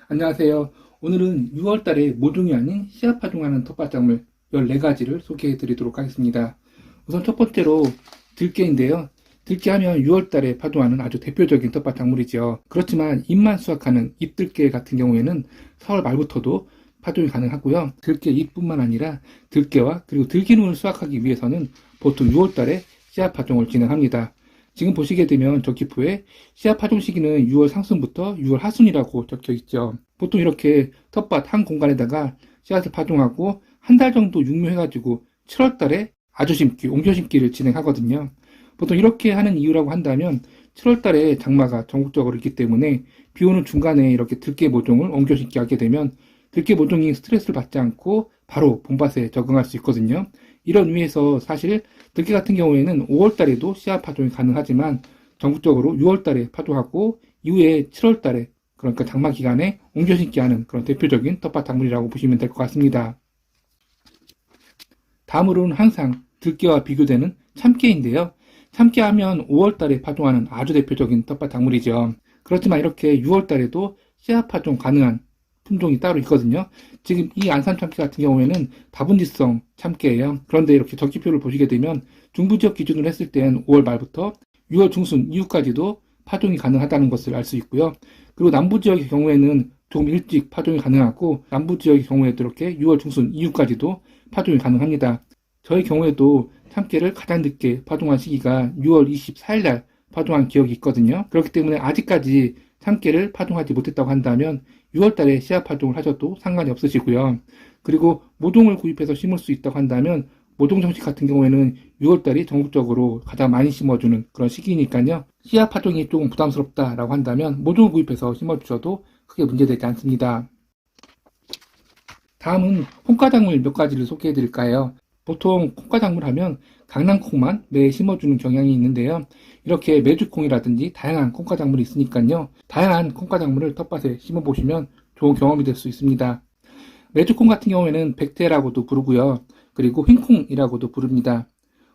안녕하세요. 오늘은 6월달에 모종이 아닌 씨앗 파종하는 텃밭작물 14가지를 소개해 드리도록 하겠습니다. 우선 첫 번째로 들깨인데요. 들깨 하면 6월달에 파종하는 아주 대표적인 텃밭작물이죠. 그렇지만 잎만 수확하는 잎들깨 같은 경우에는 4월 말부터도 파종이 가능하고요. 들깨 잎뿐만 아니라 들깨와 그리고 들기눈을 수확하기 위해서는 보통 6월달에 씨앗 파종을 진행합니다. 지금 보시게 되면 적기표에 씨앗 파종 시기는 6월 상순부터 6월 하순이라고 적혀 있죠. 보통 이렇게 텃밭 한 공간에다가 씨앗을 파종하고 한 달 정도 육묘해가지고 7월 달에 아주 심기, 옮겨 심기를 진행하거든요. 보통 이렇게 하는 이유라고 한다면 7월 달에 장마가 전국적으로 있기 때문에 비 오는 중간에 이렇게 들깨 모종을 옮겨 심기 하게 되면 들깨 모종이 스트레스를 받지 않고 바로 봄밭에 적응할 수 있거든요. 이런 의미에서 사실 들깨 같은 경우에는 5월 달에도 씨앗 파종이 가능하지만 전국적으로 6월 달에 파종하고 이후에 7월 달에 그러니까 장마 기간에 옮겨 심기 하는 그런 대표적인 텃밭 작물이라고 보시면 될 것 같습니다. 다음으로는 항상 들깨와 비교되는 참깨인데요. 참깨 하면 5월 달에 파종하는 아주 대표적인 텃밭 작물이죠. 그렇지만 이렇게 6월 달에도 씨앗 파종 가능한 품종이 따로 있거든요. 지금 이 안산 참깨 같은 경우에는 다분지성 참깨예요. 그런데 이렇게 적기표를 보시게 되면 중부지역 기준으로 했을 땐 5월 말부터 6월 중순 이후까지도 파종이 가능하다는 것을 알 수 있고요. 그리고 남부지역의 경우에는 조금 일찍 파종이 가능하고 남부지역의 경우에도 이렇게 6월 중순 이후까지도 파종이 가능합니다. 저의 경우에도 참깨를 가장 늦게 파종한 시기가 6월 24일 날 파종한 기억이 있거든요. 그렇기 때문에 아직까지 참깨를 파종하지 못했다고 한다면 6월 달에 씨앗 파종을 하셔도 상관이 없으시고요. 그리고 모종을 구입해서 심을 수 있다고 한다면 모종 정식 같은 경우에는 6월 달이 전국적으로 가장 많이 심어주는 그런 시기니까요. 씨앗 파종이 조금 부담스럽다라고 한다면 모종을 구입해서 심어주셔도 크게 문제되지 않습니다. 다음은 콩가작물 몇 가지를 소개해 드릴까요? 보통 콩가작물 하면 강낭콩만 매해 심어주는 경향이 있는데요. 이렇게 메주콩이라든지 다양한 콩가작물이 있으니까요. 다양한 콩가작물을 텃밭에 심어보시면 좋은 경험이 될 수 있습니다. 메주콩 같은 경우에는 백태라고도 부르고요. 그리고 흰콩이라고도 부릅니다.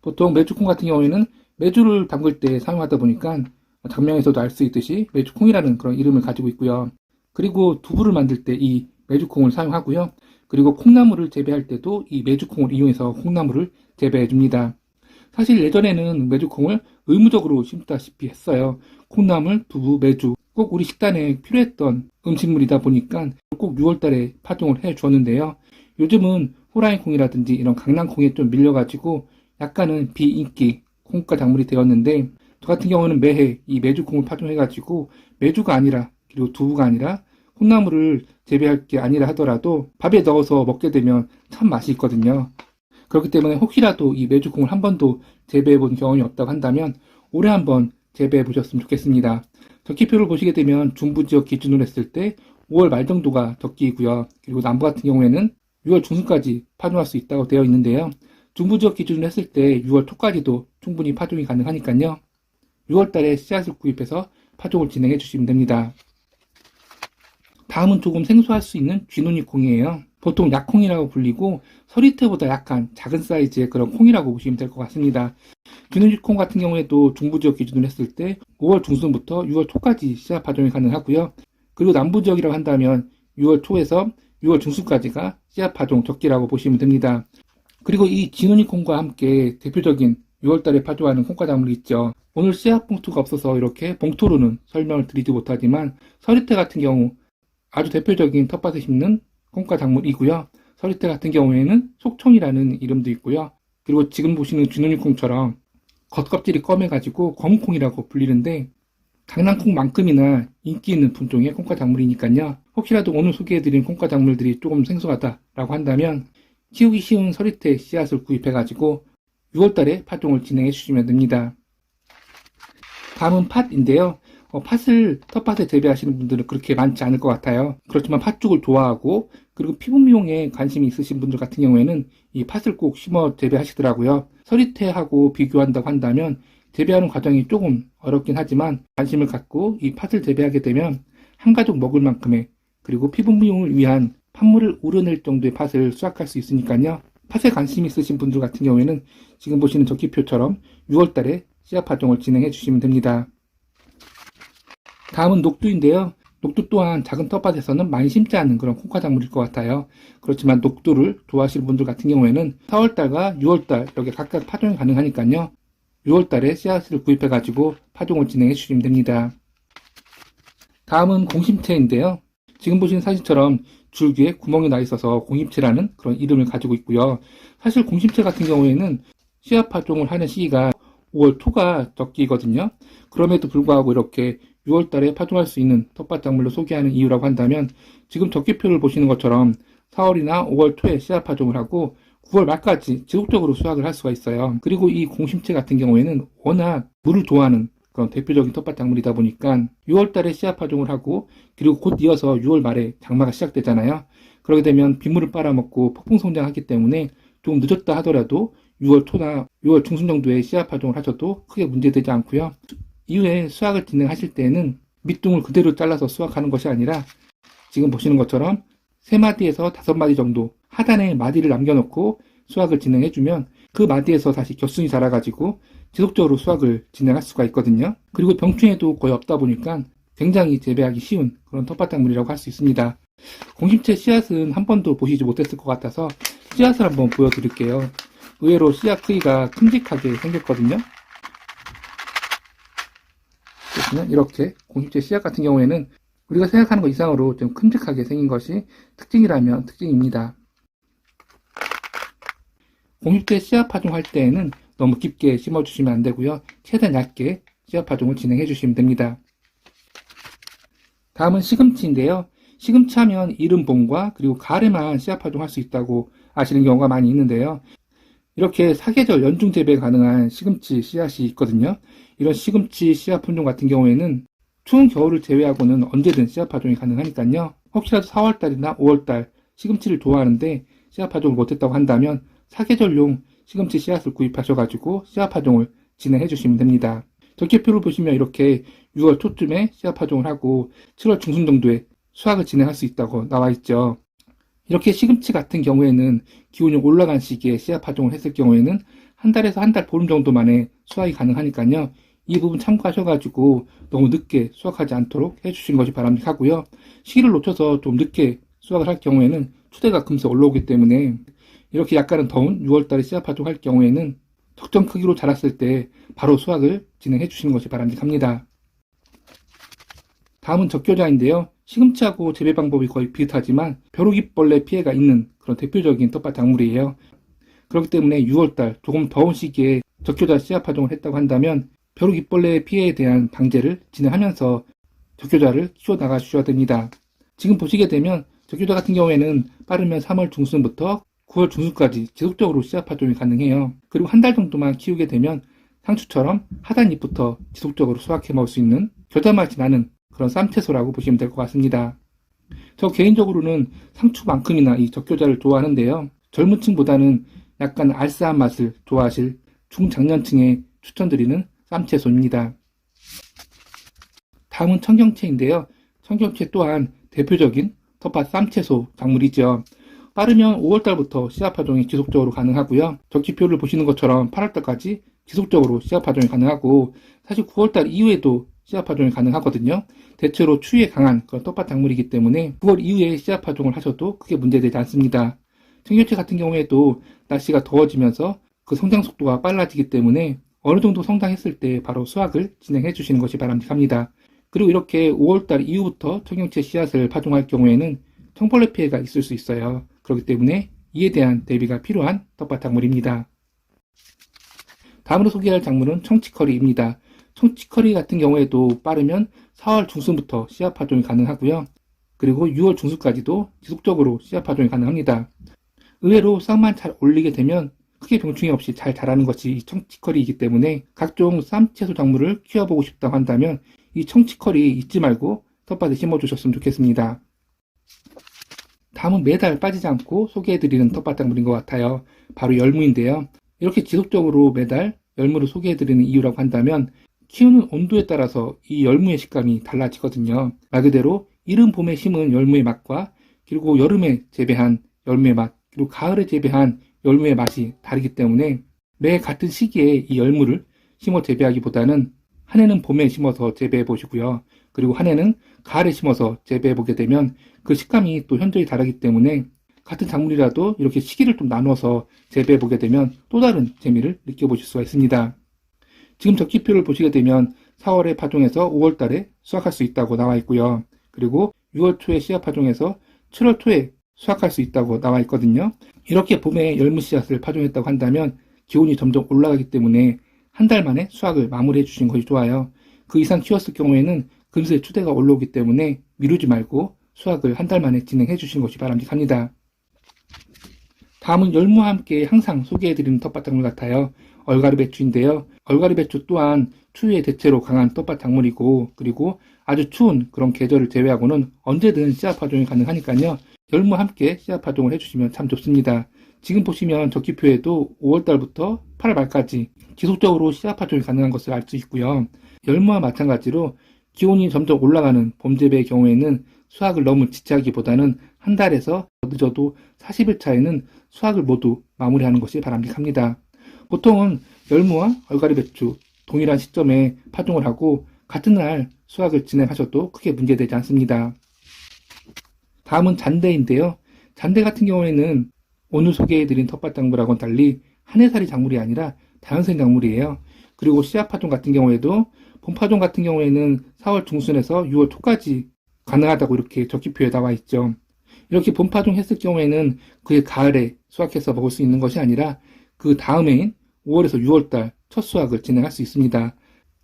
보통 메주콩 같은 경우에는 메주를 담글 때 사용하다 보니까 장명에서도 알 수 있듯이 메주콩이라는 그런 이름을 가지고 있고요. 그리고 두부를 만들 때 이 메주콩을 사용하고요. 그리고 콩나물을 재배할 때도 이 메주콩을 이용해서 콩나물을 재배해 줍니다. 사실 예전에는 메주콩을 의무적으로 심다시피 했어요. 콩나물, 두부, 메주 꼭 우리 식단에 필요했던 음식물이다 보니까 꼭 6월달에 파종을 해 주었는데요. 요즘은 호랑이 콩이라든지 이런 강낭콩에 좀 밀려가지고 약간은 비인기 콩가 작물이 되었는데 저 같은 경우는 매해 이 메주콩을 파종해가지고 메주가 아니라 그리고 두부가 아니라 콩나물을 재배할 게 아니라 하더라도 밥에 넣어서 먹게 되면 참 맛이 있거든요. 그렇기 때문에 혹시라도 이 메주콩을 한 번도 재배해 본 경험이 없다고 한다면 올해 한번 재배해 보셨으면 좋겠습니다. 적기표를 보시게 되면 중부지역 기준으로 했을 때 5월 말 정도가 적기이고요. 그리고 남부 같은 경우에는 6월 중순까지 파종할 수 있다고 되어 있는데요. 중부지역 기준으로 했을 때 6월 초까지도 충분히 파종이 가능하니까요. 6월 달에 씨앗을 구입해서 파종을 진행해 주시면 됩니다. 다음은 조금 생소할 수 있는 쥐눈이 콩이에요. 보통 약콩이라고 불리고 서리태보다 약간 작은 사이즈의 그런 콩이라고 보시면 될 것 같습니다. 쥐눈이 콩 같은 경우에도 중부지역 기준으로 했을 때 5월 중순부터 6월 초까지 씨앗 파종이 가능하고요. 그리고 남부지역이라고 한다면 6월 초에서 6월 중순까지가 씨앗 파종 적기라고 보시면 됩니다. 그리고 이 쥐눈이 콩과 함께 대표적인 6월달에 파종하는 콩가작물이 있죠. 오늘 씨앗 봉투가 없어서 이렇게 봉투로는 설명을 드리지 못하지만 서리태 같은 경우 아주 대표적인 텃밭에 심는 콩가작물이고요. 서리태 같은 경우에는 속청이라는 이름도 있고요. 그리고 지금 보시는 쥐눈이 콩처럼 겉껍질이 검해가지고 검은콩이라고 불리는데 강낭콩만큼이나 인기 있는 품종의 콩가작물이니까요. 혹시라도 오늘 소개해드린 콩가작물들이 조금 생소하다라고 한다면 키우기 쉬운 서리태 씨앗을 구입해가지고 6월달에 파종을 진행해 주시면 됩니다. 다음은 팥인데요. 팥을 텃밭에 재배하시는 분들은 그렇게 많지 않을 것 같아요. 그렇지만 팥죽을 좋아하고 그리고 피부 미용에 관심이 있으신 분들 같은 경우에는 이 팥을 꼭 심어 재배하시더라고요. 서리태하고 비교한다고 한다면 재배하는 과정이 조금 어렵긴 하지만 관심을 갖고 이 팥을 재배하게 되면 한 가족 먹을 만큼의 그리고 피부 미용을 위한 팥물을 우려낼 정도의 팥을 수확할 수 있으니까요. 팥에 관심 있으신 분들 같은 경우에는 지금 보시는 적기표처럼 6월달에 씨앗 파종을 진행해 주시면 됩니다. 다음은 녹두인데요. 녹두 또한 작은 텃밭에서는 많이 심지 않는 그런 콩과작물일 것 같아요. 그렇지만 녹두를 좋아하시는 분들 같은 경우에는 4월달과 6월달 이렇게 각각 파종이 가능하니까요. 6월달에 씨앗을 구입해가지고 파종을 진행해 주시면 됩니다. 다음은 공심채인데요. 지금 보시는 사진처럼 줄기에 구멍이 나 있어서 공심채라는 그런 이름을 가지고 있고요. 사실 공심채 같은 경우에는 씨앗 파종을 하는 시기가 5월 초가 적기거든요. 그럼에도 불구하고 이렇게 6월 달에 파종할 수 있는 텃밭 작물로 소개하는 이유라고 한다면 지금 적기표를 보시는 것처럼 4월이나 5월 초에 씨앗 파종을 하고 9월 말까지 지속적으로 수확을 할 수가 있어요. 그리고 이 공심채 같은 경우에는 워낙 물을 좋아하는 그런 대표적인 텃밭 작물이다 보니까 6월 달에 씨앗 파종을 하고 그리고 곧 이어서 6월 말에 장마가 시작되잖아요. 그렇게 되면 빗물을 빨아먹고 폭풍 성장하기 때문에 좀 늦었다 하더라도 6월 초나 6월 중순 정도에 씨앗 파종을 하셔도 크게 문제되지 않고요. 이후에 수확을 진행하실 때에는 밑둥을 그대로 잘라서 수확하는 것이 아니라 지금 보시는 것처럼 3마디에서 5마디 정도 하단에 마디를 남겨놓고 수확을 진행해주면 그 마디에서 다시 겹순이 자라가지고 지속적으로 수확을 진행할 수가 있거든요. 그리고 병충해도 거의 없다 보니까 굉장히 재배하기 쉬운 그런 텃밭작물이라고 할 수 있습니다. 공심채 씨앗은 한 번도 보시지 못했을 것 같아서 씨앗을 한번 보여드릴게요. 의외로 씨앗 크기가 큼직하게 생겼거든요. 이렇게 공심채 씨앗 같은 경우에는 우리가 생각하는 것 이상으로 좀 큼직하게 생긴 것이 특징이라면 특징입니다. 공심채 씨앗 파종할 때에는 너무 깊게 심어주시면 안 되고요. 최대한 얇게 씨앗 파종을 진행해 주시면 됩니다. 다음은 시금치인데요. 시금치 하면 이른 봄과 그리고 가을에만 씨앗 파종할 수 있다고 아시는 경우가 많이 있는데요. 이렇게 사계절 연중 재배 가능한 시금치 씨앗이 있거든요. 이런 시금치 씨앗 품종 같은 경우에는 추운 겨울을 제외하고는 언제든 씨앗 파종이 가능하니까요. 혹시라도 4월달이나 5월달 시금치를 좋아하는데 씨앗 파종을 못했다고 한다면 사계절용 시금치 씨앗을 구입하셔가지고 씨앗 파종을 진행해 주시면 됩니다. 적기표를 보시면 이렇게 6월 초쯤에 씨앗 파종을 하고 7월 중순 정도에 수확을 진행할 수 있다고 나와 있죠. 이렇게 시금치 같은 경우에는 기온이 올라간 시기에 씨앗 파종을 했을 경우에는 한 달에서 한 달 보름 정도 만에 수확이 가능하니까요. 이 부분 참고하셔가지고 너무 늦게 수확하지 않도록 해주시는 것이 바람직하고요. 시기를 놓쳐서 좀 늦게 수확을 할 경우에는 추대가 금세 올라오기 때문에 이렇게 약간은 더운 6월달에 씨앗 파종할 경우에는 적정 크기로 자랐을 때 바로 수확을 진행해 주시는 것이 바람직합니다. 다음은 적교자인데요. 시금치하고 재배 방법이 거의 비슷하지만 벼룩이벌레 피해가 있는 그런 대표적인 텃밭 작물이에요. 그렇기 때문에 6월달 조금 더운 시기에 적교자 씨앗 파종을 했다고 한다면 벼룩이벌레 피해에 대한 방제를 진행하면서 적교자를 키워나가 주셔야 됩니다. 지금 보시게 되면 적교자 같은 경우에는 빠르면 3월 중순부터 9월 중순까지 지속적으로 씨앗 파종이 가능해요. 그리고 한 달 정도만 키우게 되면 상추처럼 하단 잎부터 지속적으로 수확해 먹을 수 있는 겨자 맛이 나는 그런 쌈채소라고 보시면 될 것 같습니다. 저 개인적으로는 상추만큼이나 이 적교자를 좋아하는데요. 젊은 층보다는 약간 알싸한 맛을 좋아하실 중장년층에 추천드리는 쌈채소입니다. 다음은 청경채인데요. 청경채 또한 대표적인 텃밭 쌈채소 작물이죠. 빠르면 5월달부터 씨앗 파종이 지속적으로 가능하고요. 적기표를 보시는 것처럼 8월달까지 지속적으로 씨앗 파종이 가능하고 사실 9월달 이후에도 씨앗 파종이 가능하거든요. 대체로 추위에 강한 그런 텃밭 작물이기 때문에 9월 이후에 씨앗 파종을 하셔도 크게 문제되지 않습니다. 청경채 같은 경우에도 날씨가 더워지면서 그 성장 속도가 빨라지기 때문에 어느 정도 성장했을 때 바로 수확을 진행해 주시는 것이 바람직합니다. 그리고 이렇게 5월달 이후부터 청경채 씨앗을 파종할 경우에는 청벌레 피해가 있을 수 있어요. 그렇기 때문에 이에 대한 대비가 필요한 텃밭 작물입니다. 다음으로 소개할 작물은 청치커리입니다. 청치커리 같은 경우에도 빠르면 4월 중순부터 씨앗 파종이 가능하고요. 그리고 6월 중순까지도 지속적으로 씨앗 파종이 가능합니다. 의외로 싹만 잘 올리게 되면 크게 병충해 없이 잘 자라는 것이 이 청치커리이기 때문에 각종 쌈채소 작물을 키워보고 싶다고 한다면 이 청치커리 잊지 말고 텃밭에 심어주셨으면 좋겠습니다. 다음은 매달 빠지지 않고 소개해드리는 텃밭 작물인 것 같아요. 바로 열무인데요. 이렇게 지속적으로 매달 열무를 소개해드리는 이유라고 한다면 키우는 온도에 따라서 이 열무의 식감이 달라지거든요. 말 그대로 이른 봄에 심은 열무의 맛과 그리고 여름에 재배한 열무의 맛 그리고 가을에 재배한 열무의 맛이 다르기 때문에 매 같은 시기에 이 열무를 심어 재배하기보다는 한 해는 봄에 심어서 재배해 보시고요. 그리고 한 해는 가을에 심어서 재배해 보게 되면 그 식감이 또 현저히 다르기 때문에 같은 작물이라도 이렇게 시기를 좀 나눠서 재배해 보게 되면 또 다른 재미를 느껴보실 수가 있습니다. 지금 적기표를 보시게 되면 4월에 파종해서 5월 달에 수확할 수 있다고 나와 있고요. 그리고 6월 초에 씨앗 파종해서 7월 초에 수확할 수 있다고 나와 있거든요. 이렇게 봄에 열무 씨앗을 파종했다고 한다면 기온이 점점 올라가기 때문에 한 달 만에 수확을 마무리해 주신 것이 좋아요. 그 이상 키웠을 경우에는 금세 추대가 올라오기 때문에 미루지 말고 수확을 한 달 만에 진행해 주신 것이 바람직합니다. 다음은 열무와 함께 항상 소개해드리는 텃밭 작물 같아요. 얼갈이 배추인데요. 얼갈이 배추 또한 추위에 대체로 강한 텃밭 작물이고, 그리고 아주 추운 그런 계절을 제외하고는 언제든 씨앗 파종이 가능하니까요. 열무와 함께 씨앗 파종을 해주시면 참 좋습니다. 지금 보시면 적기표에도 5월달부터 8월 말까지 지속적으로 씨앗 파종이 가능한 것을 알 수 있고요. 열무와 마찬가지로 기온이 점점 올라가는 봄 재배의 경우에는 수확을 너무 지체하기보다는 한 달에서 늦어도 40일 차에는 수확을 모두 마무리하는 것이 바람직합니다. 보통은 열무와 얼갈이 배추 동일한 시점에 파종을 하고 같은 날 수확을 진행하셔도 크게 문제되지 않습니다. 다음은 잔대인데요. 잔대 같은 경우에는 오늘 소개해드린 텃밭 작물하고는 달리 한 해살이 작물이 아니라 다연생 작물이에요. 그리고 씨앗 파종 같은 경우에도 봄 파종 같은 경우에는 4월 중순에서 6월 초까지 가능하다고 이렇게 적기표에 나와 있죠. 이렇게 봄 파종 했을 경우에는 그해 가을에 수확해서 먹을 수 있는 것이 아니라 그 다음해인 5월에서 6월달 첫 수확을 진행할 수 있습니다.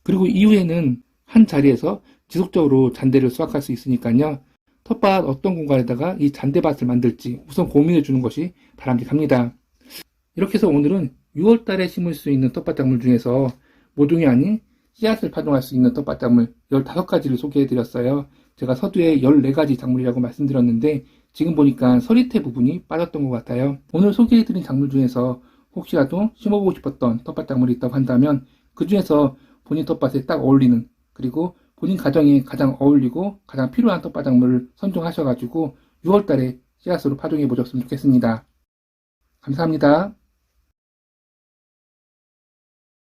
그리고 이후에는 한 자리에서 지속적으로 잔대를 수확할 수 있으니까요. 텃밭 어떤 공간에다가 이 잔대밭을 만들지 우선 고민해 주는 것이 바람직합니다. 이렇게 해서 오늘은 6월달에 심을 수 있는 텃밭 작물 중에서 모종이 아닌 씨앗을 파종할 수 있는 텃밭 작물 15가지를 소개해 드렸어요. 제가 서두에 14가지 작물이라고 말씀드렸는데 지금 보니까 서리태 부분이 빠졌던 것 같아요. 오늘 소개해 드린 작물 중에서 혹시라도 심어보고 싶었던 텃밭 작물이 있다고 한다면 그 중에서 본인 텃밭에 딱 어울리는, 그리고 본인 가정에 가장 어울리고 가장 필요한 텃밭 작물을 선종하셔가지고 6월달에 씨앗으로 파종해 보셨으면 좋겠습니다. 감사합니다.